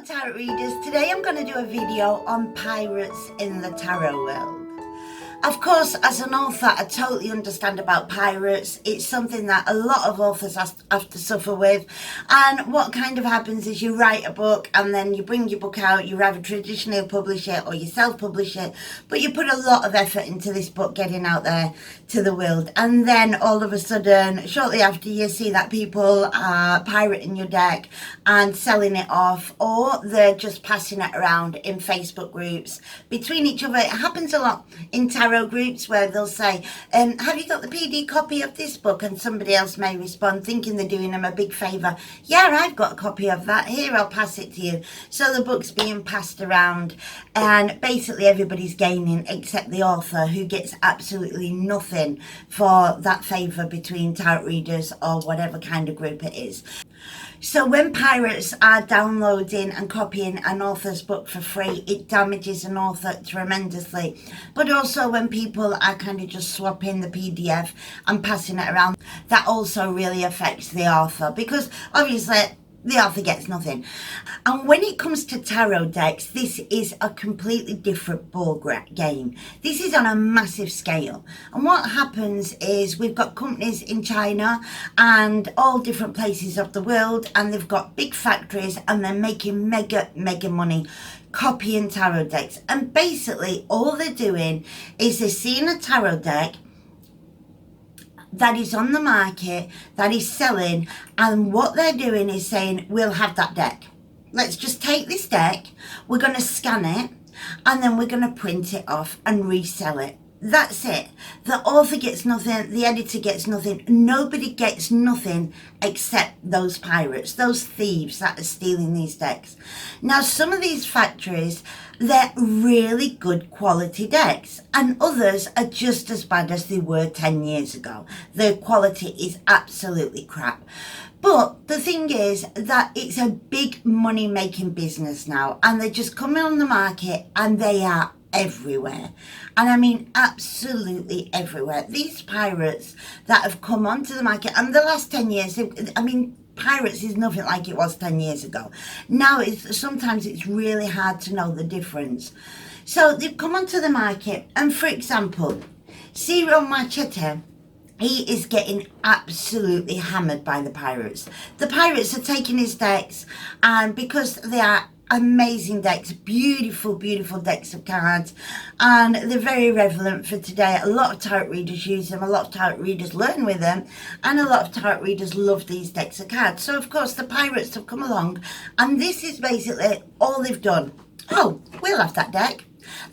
Hello tarot readers, today I'm going to do a video on pirates in the tarot world. Of course, as an author, I totally understand about pirates. It's something that a lot of authors have to suffer with. And what kind of happens is you write a book and then you bring your book out, you either traditionally publish it or you self-publish it, but you put a lot of effort into this book getting out there to the world. And then all of a sudden, shortly after, you see that people are pirating your deck and selling it off, or they're just passing it around in Facebook groups between each other. It happens a lot in tarot groups where they'll say, have you got the PD copy of this book? And somebody else may respond thinking they're doing them a big favour. Yeah, I've got a copy of that. Here, I'll pass it to you. So the book's being passed around and basically everybody's gaining except the author, who gets absolutely nothing for that favour between tarot readers or whatever kind of group it is. So when pirates are downloading and copying an author's book for free, it damages an author tremendously. But also when people are kind of just swapping the PDF and passing it around, that also really affects the author, because obviously the author gets nothing. And when it comes to tarot decks, this is a completely different ball game. This is on a massive scale. And what happens is we've got companies in China and all different places of the world, and they've got big factories and they're making mega money copying tarot decks. And basically all they're doing is they're seeing a tarot deck that is on the market, that is selling, and what they're doing is saying, we'll have that deck. Let's just take this deck, we're going to scan it, and then we're going to print it off and resell it. That's it. The author gets nothing, the editor gets nothing, nobody gets nothing except those pirates, those thieves that are stealing these decks. Now, some of these factories, they're really good quality decks, and others are just as bad as they were 10 years ago. The quality is absolutely crap. But the thing is that it's a big money making business now, and they're just coming on the market and they are everywhere. And I mean absolutely everywhere. These pirates that have come onto the market, and the last 10 years, I mean, pirates is nothing like it was 10 years ago. Now sometimes it's really hard to know the difference. So they've come onto the market, and for example, Ciro Machete, he is getting absolutely hammered by the pirates. The pirates are taking his decks, and because they are amazing decks, beautiful decks of cards, and they're very relevant for today. A lot of tarot readers use them, a lot of tarot readers learn with them, and a lot of tarot readers love these decks of cards. So of course the pirates have come along, and this is basically all they've done. Oh, we'll have that deck.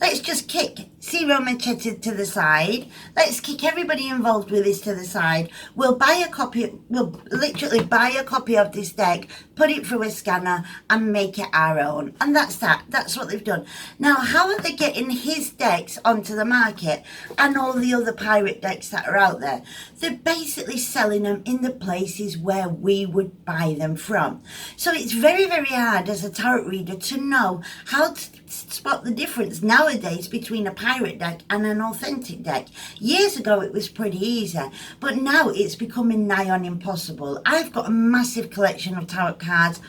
Let's just kick Ciro Machete to the side. Let's kick everybody involved with this to the side. We'll buy a copy, we'll literally buy a copy of this deck, put it through a scanner and make it our own. And that's that. That's what they've done. Now, how are they getting his decks onto the market and all the other pirate decks that are out there? They're basically selling them in the places where we would buy them from. So it's very hard as a tarot reader to know how to spot the difference nowadays between a pirate deck and an authentic deck. Years ago it was pretty easy, but now it's becoming nigh on impossible. I've got a massive collection of tarot cards,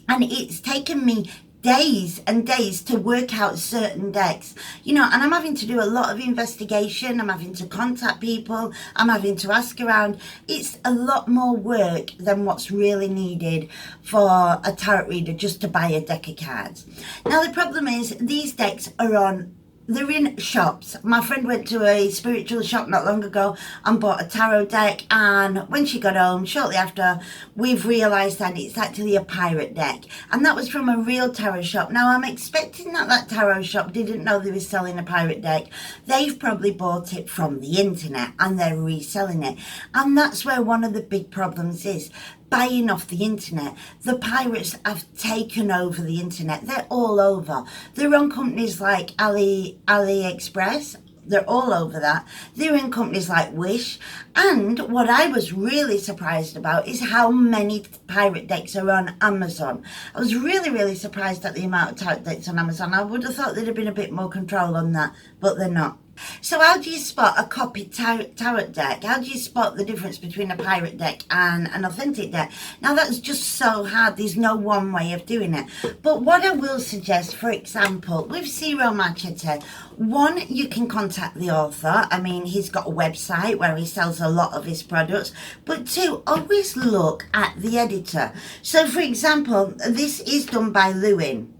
and it's taken me days and days to work out certain decks, you know, and I'm having to do a lot of investigation. I'm having to contact people, I'm having to ask around. It's a lot more work than what's really needed for a tarot reader just to buy a deck of cards. Now the problem is these decks are they're in shops. My friend went to a spiritual shop not long ago and bought a tarot deck, and when she got home shortly after, we've realised that it's actually a pirate deck, and that was from a real tarot shop. Now I'm expecting that tarot shop didn't know they were selling a pirate deck. They've probably bought it from the internet and they're reselling it, and that's where one of the big problems is. Buying off the internet. The pirates have taken over the internet. They're all over. They're on companies like AliExpress. They're all over that. They're in companies like Wish. And what I was really surprised about is how many pirate decks are on Amazon. I was really surprised at the amount of pirate decks on Amazon. I would have thought there'd have been a bit more control on that, but they're not. So how do you spot a copied tarot deck? How do you spot the difference between a pirate deck and an authentic deck? Now that's just so hard. There's no one way of doing it. But what I will suggest, for example, with Zero Machete, one, you can contact the author. I mean, he's got a website where he sells a lot of his products. But two, always look at the editor. So for example, this is done by Lewin.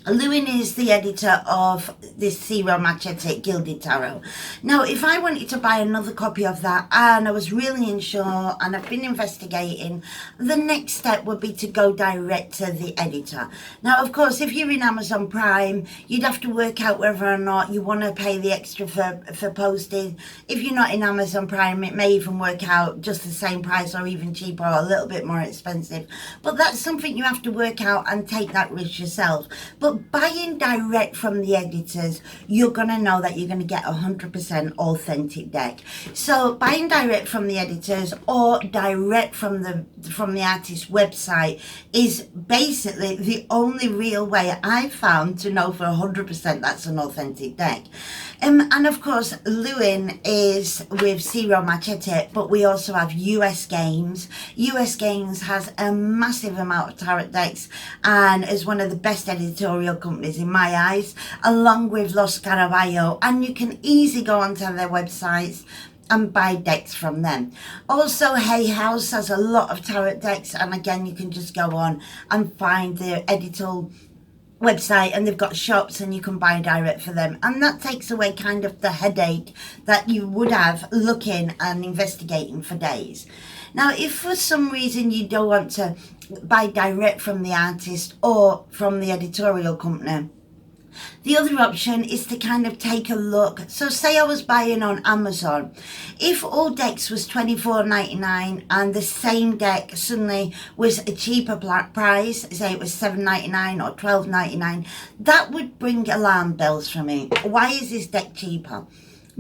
Lewin is the editor of this Zero Machete Gilded Tarot. Now, if I wanted to buy another copy of that and I was really unsure and I've been investigating, the next step would be to go direct to the editor. Now, of course, if you're in Amazon Prime, you'd have to work out whether or not you want to pay the extra for postage. If you're not in Amazon Prime, it may even work out just the same price or even cheaper or a little bit more expensive. But that's something you have to work out and take that risk yourself. But buying direct from the editors, you're going to know that you're going to get 100% authentic deck. So buying direct from the editors or direct from the artist's website is basically the only real way I've found to know for 100% that's an authentic deck. And of course, Lewin is with Zero Machete, but we also have US Games. US Games has a massive amount of tarot decks and is one of the best editorial companies in my eyes, along with Los Caraballo, and you can easily go onto their websites and buy decks from them. Also, Hay House has a lot of tarot decks, and again, you can just go on and find their editorial website, and they've got shops and you can buy direct for them, and that takes away kind of the headache that you would have looking and investigating for days. Now, if for some reason you don't want to buy direct from the artist or from the editorial company, the other option is to kind of take a look. So say I was buying on Amazon. If all decks was $24.99 and the same deck suddenly was a cheaper price, say it was $7.99 or $12.99, that would bring alarm bells for me. Why is this deck cheaper?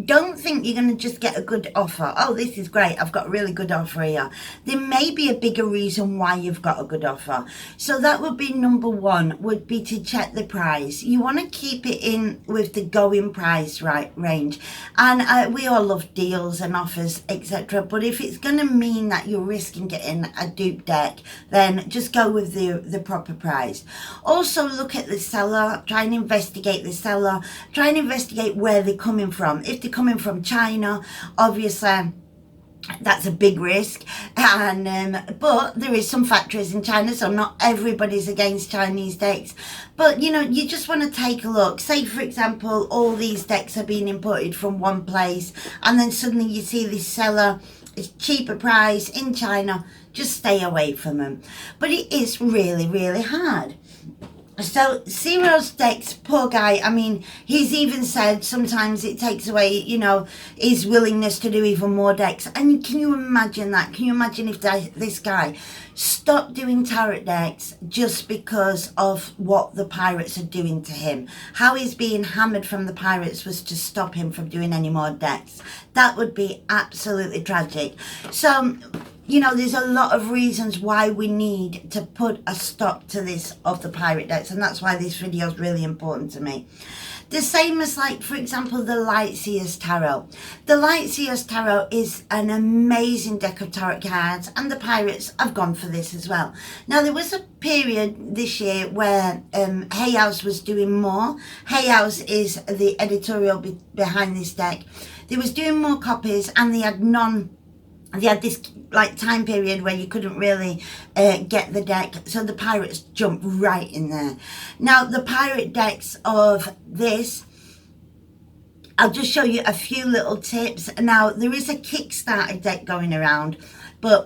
Don't think you're going to just get a good offer. Oh, this is great. I've got a really good offer here. There may be a bigger reason why you've got a good offer. So that would be number one, would be to check the price. You want to keep it in with the going price range. And we all love deals and offers, etc. But if it's going to mean that you're risking getting a dupe deck, then just go with the proper price. Also, look at the seller. Try and investigate the seller. Try and investigate where they're coming from. If they're coming from China, obviously that's a big risk, and but there is some factories in China, so not everybody's against Chinese decks. But you know, you just want to take a look. Say for example, all these decks are being imported from one place, and then suddenly you see this seller is cheaper price in China. Just stay away from them. But it is really, really hard. So Zero's decks, poor guy, I mean, he's even said sometimes it takes away, you know, his willingness to do even more decks. And can you imagine that? Can you imagine if this guy stopped doing tarot decks just because of what the pirates are doing to him? How he's being hammered from the pirates was to stop him from doing any more decks. That would be absolutely tragic. So, you know, there's a lot of reasons why we need to put a stop to this of the pirate decks, and that's why this video is really important to me. The same as, like, for example, the Lightseers Tarot. The Lightseers Tarot is an amazing deck of tarot cards, and the pirates have gone for this as well. Now, there was a period this year where Hay House was doing more. Hay House is the editorial behind this deck. They was doing more copies, and they had this like time period where you couldn't really get the deck, so the pirates jumped right in there. Now the pirate decks of this, I'll just show you a few little tips. Now there is a Kickstarter deck going around,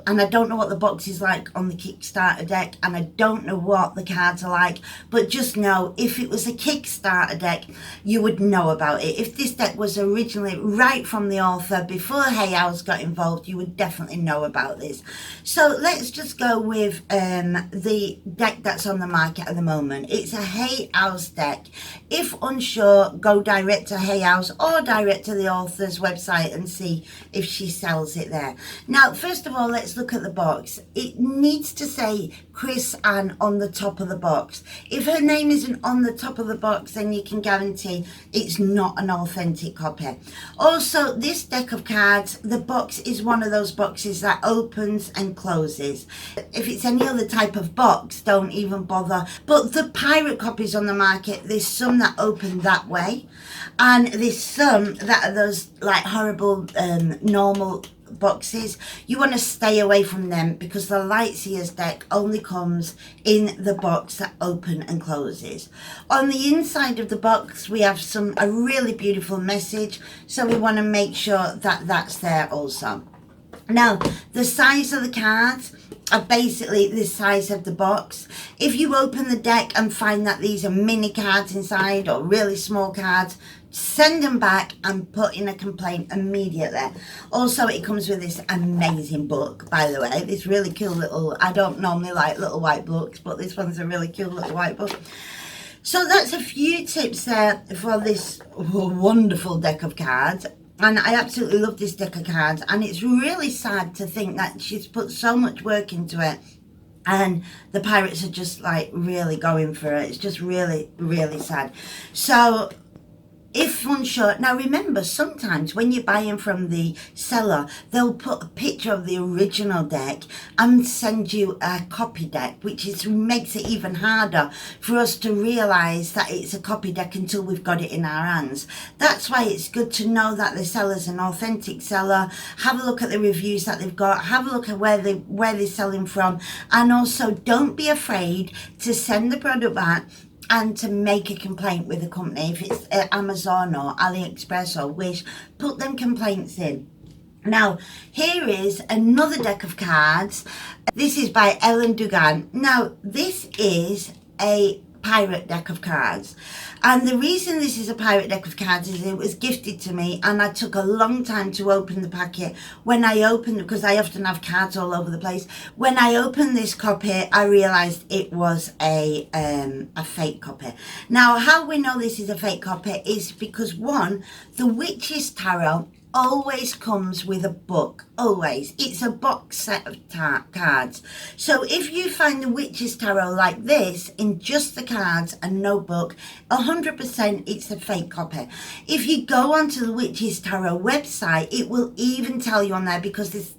and I don't know what the box is like on the Kickstarter deck, and I don't know what the cards are like, but just know if it was a Kickstarter deck, you would know about it. If this deck was originally right from the author before Hay House got involved, you would definitely know about this. So let's just go with the deck that's on the market at the moment. It's a Hay House deck. If unsure, go direct to Hay House or direct to the author's website and see if she sells it there. Now, first of all, let's look at the box. It needs to say Chris Ann on the top of the box. If her name isn't on the top of the box, then you can guarantee it's not an authentic copy. Also, this deck of cards, the box is one of those boxes that opens and closes. If it's any other type of box, don't even bother. But the pirate copies on the market, there's some that open that way, and there's some that are those like horrible normal boxes. You want to stay away from them because the Lightseers deck only comes in the box that open and closes. On the inside of the box we have a really beautiful message, so we want to make sure that that's there also. Now, the size of the cards are basically the size of the box. If you open the deck and find that these are mini cards inside or really small cards, send them back and put in a complaint immediately. Also, it comes with this amazing book, by the way. This really cool little, I don't normally like little white books, but this one's a really cool little white book. So that's a few tips there for this wonderful deck of cards. And I absolutely love this deck of cards, and it's really sad to think that she's put so much work into it and the pirates are just like really going for it. It's just really, really sad. So if unsure, now remember, sometimes when you're buying from the seller, they'll put a picture of the original deck and send you a copy deck, which makes it even harder for us to realise that it's a copy deck until we've got it in our hands. That's why it's good to know that the seller's an authentic seller. Have a look at the reviews that they've got, have a look at where they're selling from, and also don't be afraid to send the product back and to make a complaint with the company. If it's Amazon or AliExpress or Wish, put them complaints in. Now, here is another deck of cards. This is by Ellen Dugan. Now, this is a pirate deck of cards, and the reason this is a pirate deck of cards is it was gifted to me, and I took a long time to open the packet. When I opened, because I often have cards all over the place, when I opened this copy I realized it was a fake copy. Now, how we know this is a fake copy is because, one, the Witch's Tarot always comes with a book. Always. It's a box set of cards. So if you find the Witch's Tarot like this in just the cards and no book, 100% it's a fake copy. If you go onto the Witch's Tarot website, it will even tell you on there, because this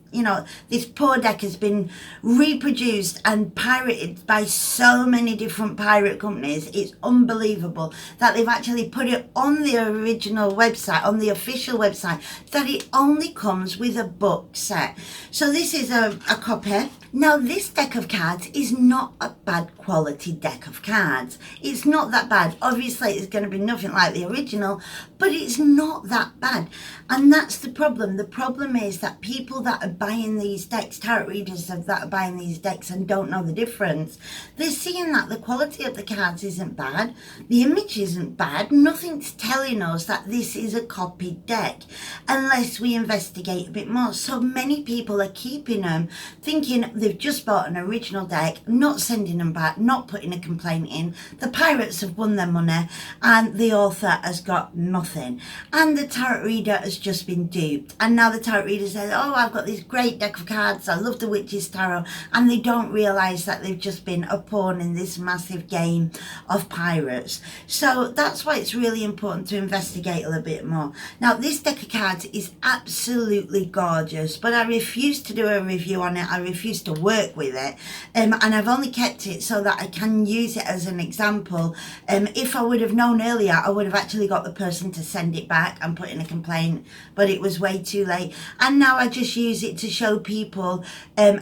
poor deck has been reproduced and pirated by so many different pirate companies. It's unbelievable that they've actually put it on the original website, on the official website, that it only comes with a book set. So this is a copy. Now, this deck of cards is not a bad quality deck of cards. It's not that bad. Obviously, it's going to be nothing like the original, but it's not that bad. And that's the problem. The problem is that people that are buying these decks, tarot readers that are buying these decks and don't know the difference, they're seeing that the quality of the cards isn't bad, the image isn't bad, nothing's telling us that this is a copied deck unless we investigate a bit more. So many people are keeping them, thinking they've just bought an original deck, not sending them back, not putting a complaint in. The pirates have won their money and the author has got nothing, and the tarot reader has just been duped. And now the tarot reader says, oh, I've got this great deck of cards, I love the Witch's Tarot, and they don't realise that they've just been a pawn in this massive game of pirates. So that's why it's really important to investigate a little bit more. Now, this deck of cards is absolutely gorgeous, but I refuse to do a review on it. I refuse to work with it, and I've only kept it so that I can use it as an example. If I would have known earlier, I would have actually got the person to send it back and put in a complaint, but it was way too late. And now I just use it to show people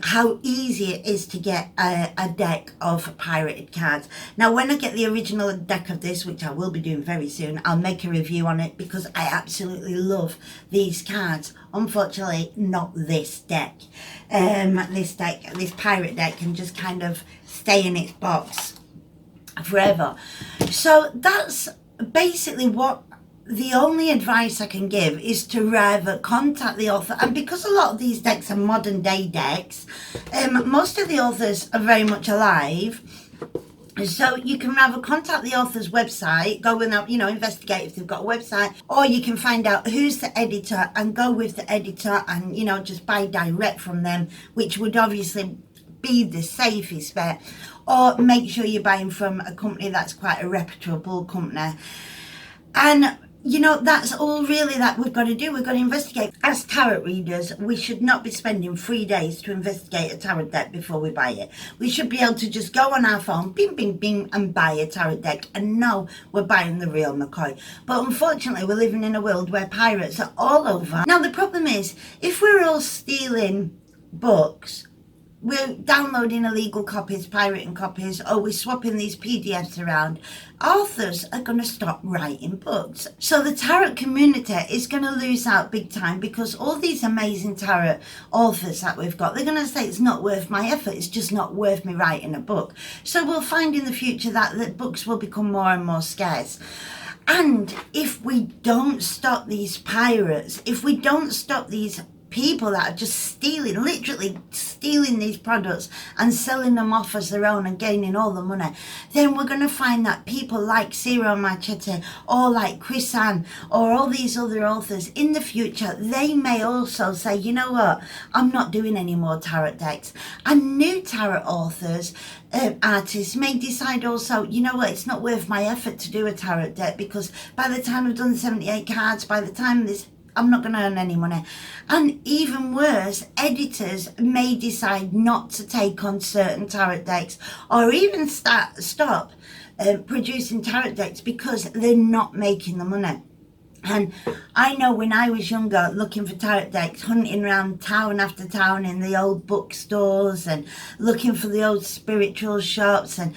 how easy it is to get a deck of pirated cards. Now, when I get the original deck of this, which I will be doing very soon, I'll make a review on it, because I absolutely love these cards. Unfortunately, not this deck. This pirate deck can just kind of stay in its box forever. So that's basically what the only advice I can give is to rather contact the author. And because a lot of these decks are modern day decks, most of the authors are very much alive. So you can either contact the author's website, go and, investigate if they've got a website, or you can find out who's the editor and go with the editor and, just buy direct from them, which would obviously be the safest bet. Or make sure you're buying from a company that's quite a reputable company. And that's all really that we've got to do. We've got to investigate. As tarot readers, we should not be spending 3 days to investigate a tarot deck before we buy it. We should be able to just go on our phone, bing, bing, bing, and buy a tarot deck and know we're buying the real McCoy. But unfortunately, we're living in a world where pirates are all over. Now, the problem is, if we're all stealing books, we're downloading illegal copies, pirating copies, or we're swapping these PDFs around, authors are going to stop writing books. So the tarot community is going to lose out big time, because all these amazing tarot authors that we've got, they're going to say it's not worth my effort, it's just not worth me writing a book. So we'll find in the future that the books will become more and more scarce. And if we don't stop these pirates, if we don't stop these people that are just stealing, literally stealing these products and selling them off as their own and gaining all the money, then we're going to find that people like Ciro Marchetti or like Chris Ann or all these other authors in the future, they may also say, you know what, I'm not doing any more tarot decks. And new tarot authors, artists may decide also, you know what, it's not worth my effort to do a tarot deck, because by the time I've done 78 cards, by the time this, I'm not going to earn any money. And even worse, editors may decide not to take on certain tarot decks, or even stop producing tarot decks because they're not making the money. And I know when I was younger, looking for tarot decks, hunting around town after town in the old bookstores and looking for the old spiritual shops and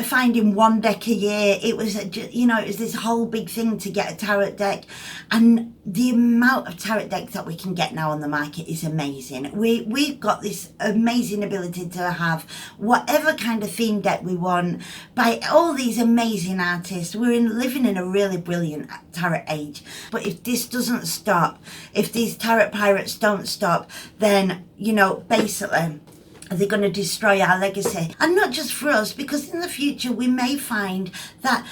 finding one deck a year. It was, it was this whole big thing to get a tarot deck. And the amount of tarot decks that we can get now on the market is amazing. We've got this amazing ability to have whatever kind of theme deck we want by all these amazing artists. We're living in a really brilliant tarot age. But if this doesn't stop, if these tarot pirates don't stop, then, basically, they're going to destroy our legacy. And not just for us, because in the future we may find that,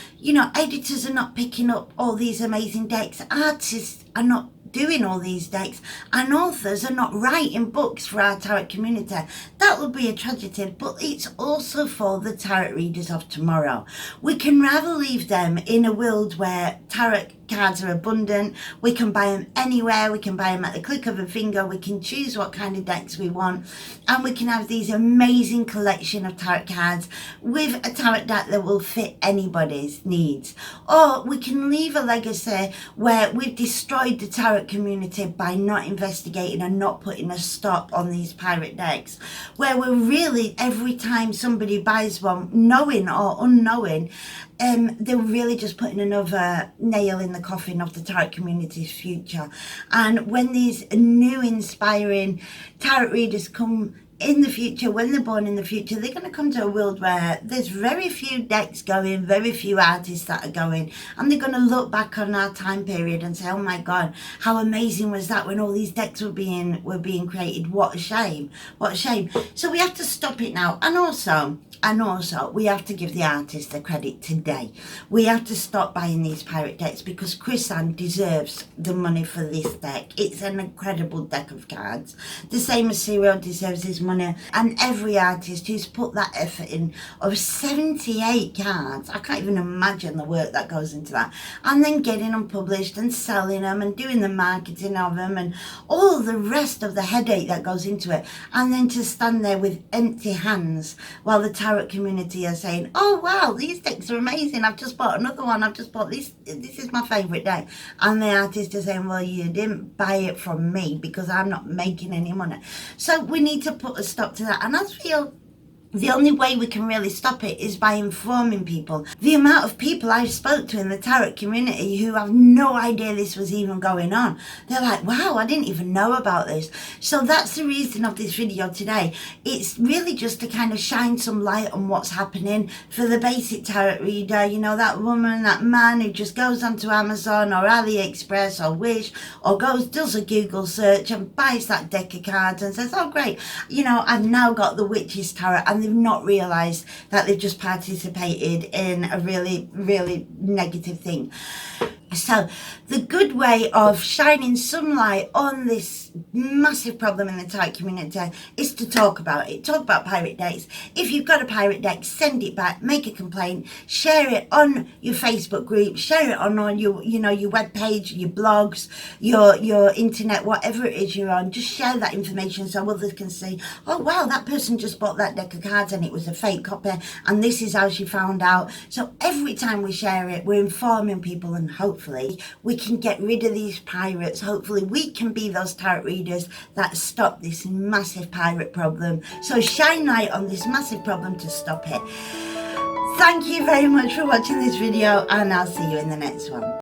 editors are not picking up all these amazing decks, artists are not doing all these decks, and authors are not writing books for our tarot community. That would be a tragedy, but it's also for the tarot readers of tomorrow. We can rather leave them in a world where tarot cards are abundant. We can buy them anywhere. We can buy them at the click of a finger. We can choose what kind of decks we want, and we can have these amazing collection of tarot cards with a tarot deck that will fit anybody's needs. Or we can leave a legacy where we've destroyed the tarot community by not investigating and not putting a stop on these pirate decks, where we're really, every time somebody buys one, knowing or unknowing, they're really just putting another nail in the coffin of the tarot community's future. And when these new inspiring tarot readers come in the future, when they're born in the future, they're going to come to a world where there's very few decks going, very few artists that are going, and they're going to look back on our time period and say, oh my God, how amazing was that when all these decks were being created? What a shame, what a shame. So we have to stop it now. And also, we have to give the artist the credit today. We have to stop buying these pirate decks, because Chris Ann deserves the money for this deck. It's an incredible deck of cards. The same as Ciro deserves his money. And every artist who's put that effort in of 78 cards, I can't even imagine the work that goes into that. And then getting them published and selling them and doing the marketing of them and all the rest of the headache that goes into it. And then to stand there with empty hands while the tarot community are saying, oh wow, these decks are amazing, I've just bought another one, I've just bought this is my favourite deck. And the artist is saying, well, you didn't buy it from me because I'm not making any money. So we need to put a stop to that. And I feel the only way we can really stop it is by informing people. The amount of people I spoke to in the tarot community who have no idea this was even going on. They're like, wow, I didn't even know about this. So that's the reason of this video today. It's really just to kind of shine some light on what's happening for the basic tarot reader. That woman, that man who just goes onto Amazon or AliExpress or Wish or does a Google search and buys that deck of cards and says, oh great, I've now got the Witch's Tarot, and and they've not realised that they've just participated in a really, really negative thing. So the good way of shining some light on this massive problem in the tarot community is to talk about it. Talk about pirate decks. If you've got a pirate deck, send it back, make a complaint, share it on your Facebook group, share it on your, your web page, your blogs, your internet, whatever it is you're on. Just share that information so others can see, oh wow, that person just bought that deck of cards and it was a fake copy, and this is how she found out. So every time we share it, we're informing people, and hopefully we can get rid of these pirates. Hopefully we can be those tarot readers that stop this massive pirate problem. So shine light on this massive problem to stop it. Thank you very much for watching this video, and I'll see you in the next one.